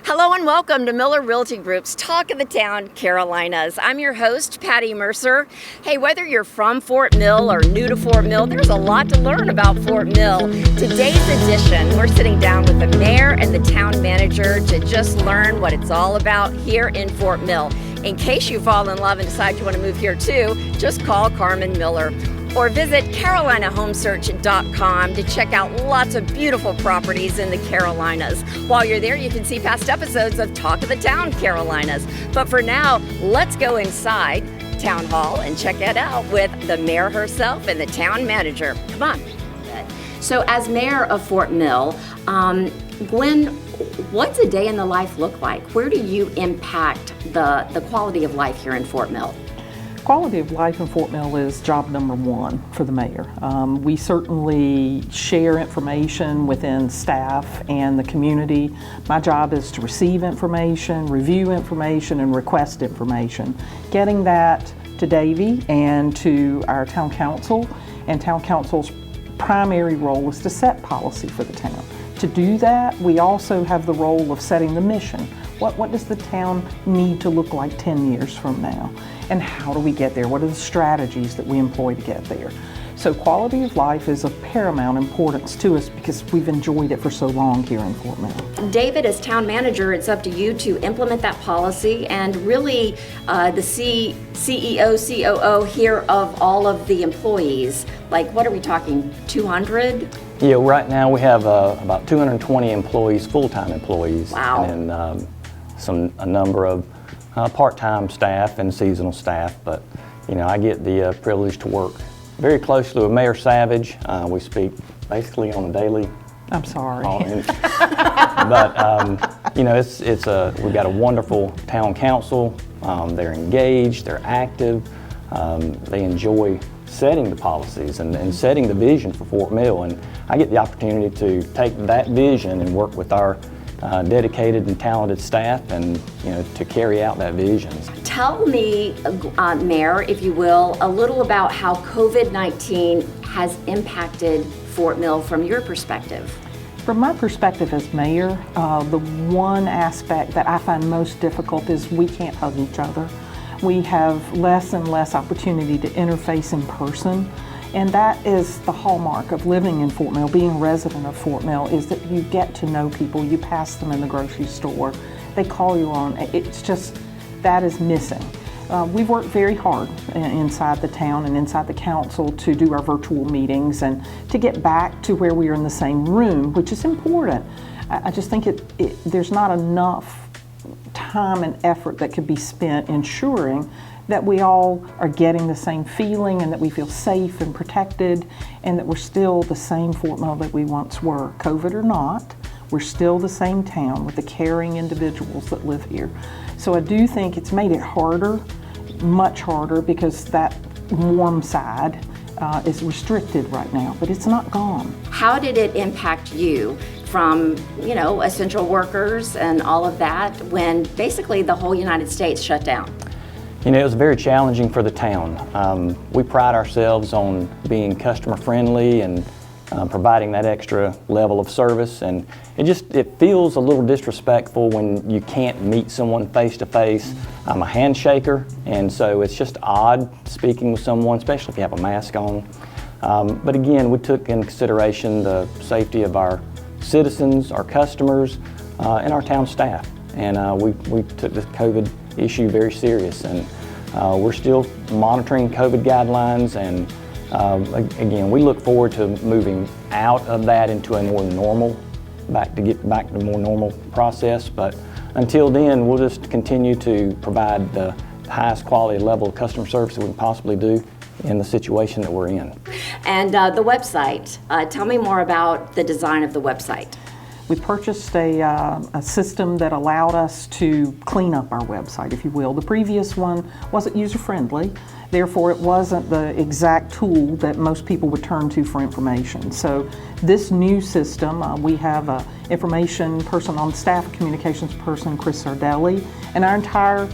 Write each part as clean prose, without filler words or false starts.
Hello and welcome to Miller Realty Group's Talk of the Town, Carolinas. I'm your host, Patty Mercer. Hey, whether you're from Fort Mill or new to Fort Mill, there's a lot to learn about Fort Mill. Today's edition, we're sitting down with the mayor and the town manager to just learn what it's all about here in Fort Mill. In case you fall in love and decide you want to move here too, just call Carmen Miller. Or visit CarolinaHomeSearch.com to check out lots of beautiful properties in the Carolinas. While you're there, you can see past episodes of Talk of the Town Carolinas. But for now, let's go inside Town Hall and check it out with the mayor herself and the town manager. Come on. So as mayor of Fort Mill, Gwen, what's a day in the life look like? Where do you impact the quality of life here in Fort Mill? Quality of life in Fort Mill is job number one for the mayor. We certainly share information within staff and the community. My job is to receive information, review information, and request information. Getting that to Davey and to our town council, and town council's primary role is to set policy for the town. To do that, we also have the role of setting the mission. What does the town need to look like 10 years from now? And how do we get there? What are the strategies that we employ to get there? So quality of life is of paramount importance to us because we've enjoyed it for so long here in Fort Mill. David, as town manager, it's up to you to implement that policy and really the CEO, COO here of all of the employees. Like, what are we talking, 200? Yeah, right now we have about 220 employees, full-time employees. Wow. And a number of part-time staff and seasonal staff. But, you know, I get the privilege to work very closely with Mayor Savage. We speak basically on a daily. I'm sorry. But, you know, we've got a wonderful town council. They're engaged, they're active, they enjoy setting the policies and setting the vision for Fort Mill. And I get the opportunity to take that vision and work with our dedicated and talented staff and, you know, to carry out that vision. Tell me, Mayor, if you will, a little about how COVID-19 has impacted Fort Mill from your perspective. From my perspective as mayor, the one aspect that I find most difficult is we can't hug each other. We have less and less opportunity to interface in person. And that is the hallmark of living in Fort Mill, being a resident of Fort Mill, is that you get to know people. You pass them in the grocery store. They call you on. It's just, that is missing. We've worked very hard inside the town and inside the council to do our virtual meetings and to get back to where we are in the same room, which is important. I just think there's not enough time and effort that could be spent ensuring that we all are getting the same feeling and that we feel safe and protected and that we're still the same Fort Mill that we once were. COVID or not, we're still the same town with the caring individuals that live here. So I do think it's made it harder, much harder, because that warm side is restricted right now, but it's not gone. How did it impact you from, you know, essential workers and all of that when basically the whole United States shut down? You know, it was very challenging for the town. We pride ourselves on being customer friendly and providing that extra level of service, and it feels a little disrespectful when you can't meet someone face to face. I'm a handshaker, and so it's just odd speaking with someone, especially if you have a mask on. But again, we took into consideration the safety of our citizens, our customers, and our town staff, and we took the COVID issue very serious, and we're still monitoring COVID guidelines, and again, we look forward to moving out of that into a more normal, get back to a more normal process. But until then, we'll just continue to provide the highest quality level of customer service that we can possibly do in the situation that we're in. And the website, tell me more about the design of the website. We purchased a system that allowed us to clean up our website, if you will. The previous one wasn't user-friendly, therefore it wasn't the exact tool that most people would turn to for information. So this new system, we have an information person on staff, a communications person, Chris Sardelli, and our entire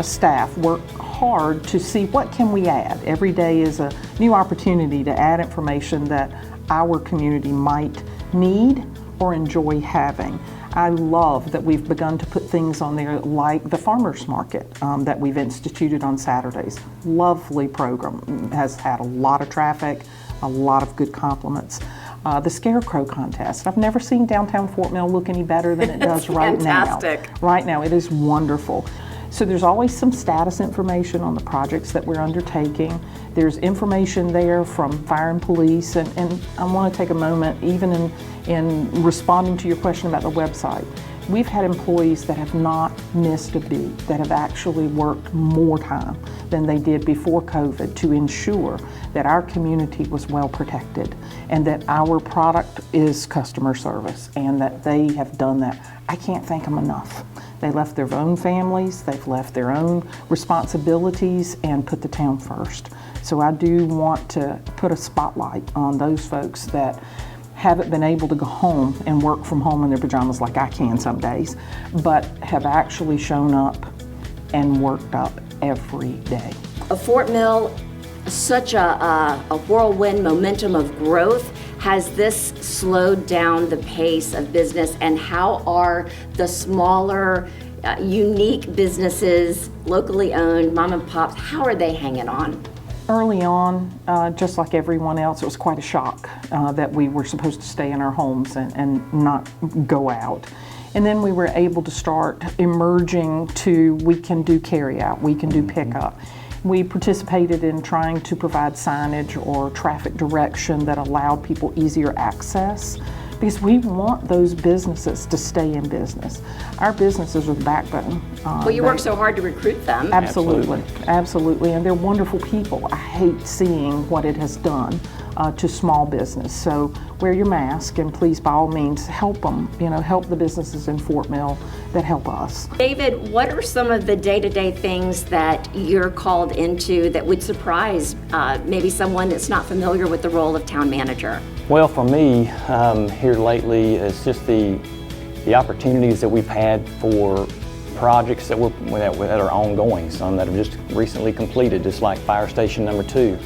staff work hard to see what can we add. Every day is a new opportunity to add information that our community might need or enjoy having. I love that we've begun to put things on there like the farmers market that we've instituted on Saturdays. Lovely program, has had a lot of traffic, a lot of good compliments. The Scarecrow Contest. I've never seen downtown Fort Mill look any better than it does right now. Fantastic. Right now, it is wonderful. So there's always some status information on the projects that we're undertaking. There's information there from fire and police, and I want to take a moment, even in responding to your question about the website. We've had employees that have not missed a beat, that have actually worked more time than they did before COVID to ensure that our community was well protected and that our product is customer service, and that they have done that. I can't thank them enough. They left their own families, they've left their own responsibilities and put the town first. So I do want to put a spotlight on those folks that haven't been able to go home and work from home in their pajamas like I can some days, but have actually shown up and worked up every day. Fort Mill, such a whirlwind momentum of growth. Has this slowed down the pace of business, and how are the smaller, unique businesses, locally owned, mom and pops, how are they hanging on? Early on, just like everyone else, it was quite a shock that we were supposed to stay in our homes and not go out. And then we were able to start emerging to, we can do carry out, we can do pickup. We participated in trying to provide signage or traffic direction that allowed people easier access, because we want those businesses to stay in business. Our businesses are the backbone. Well, you work so hard to recruit them. Absolutely, and they're wonderful people. I hate seeing what it has done to small business. So wear your mask, and please, by all means, help them. Help the businesses in Fort Mill that help us. David, what are some of the day-to-day things that you're called into that would surprise maybe someone that's not familiar with the role of town manager? Well, for me, here lately, it's just the opportunities that we've had for projects that are ongoing, some that have just recently completed, just like Fire Station number 2.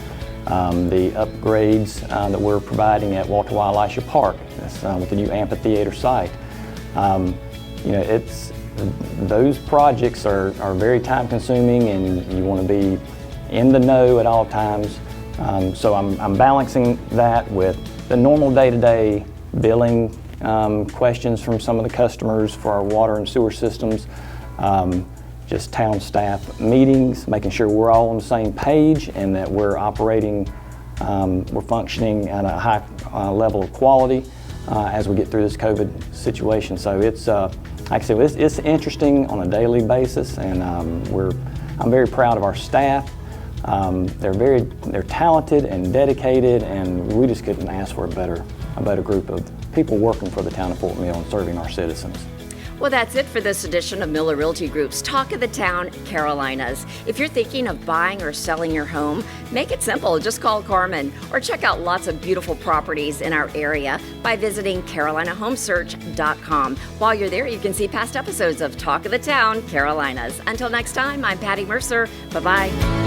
The upgrades that we're providing at Walter Y. Elisha Park, that's, with the new amphitheater site. Those projects are very time consuming, and you want to be in the know at all times. So I'm balancing that with the normal day-to-day billing questions from some of the customers for our water and sewer systems. Just town staff meetings, making sure we're all on the same page and that we're operating, we're functioning at a high level of quality as we get through this COVID situation. So it's, like I said, it's interesting on a daily basis, and I'm very proud of our staff. They're talented and dedicated, and we just couldn't ask for a better group of people working for the town of Fort Mill and serving our citizens. Well, that's it for this edition of Miller Realty Group's Talk of the Town Carolinas. If you're thinking of buying or selling your home, make it simple. Just call Carmen or check out lots of beautiful properties in our area by visiting CarolinaHomesearch.com. While you're there, you can see past episodes of Talk of the Town Carolinas. Until next time, I'm Patty Mercer. Bye-bye.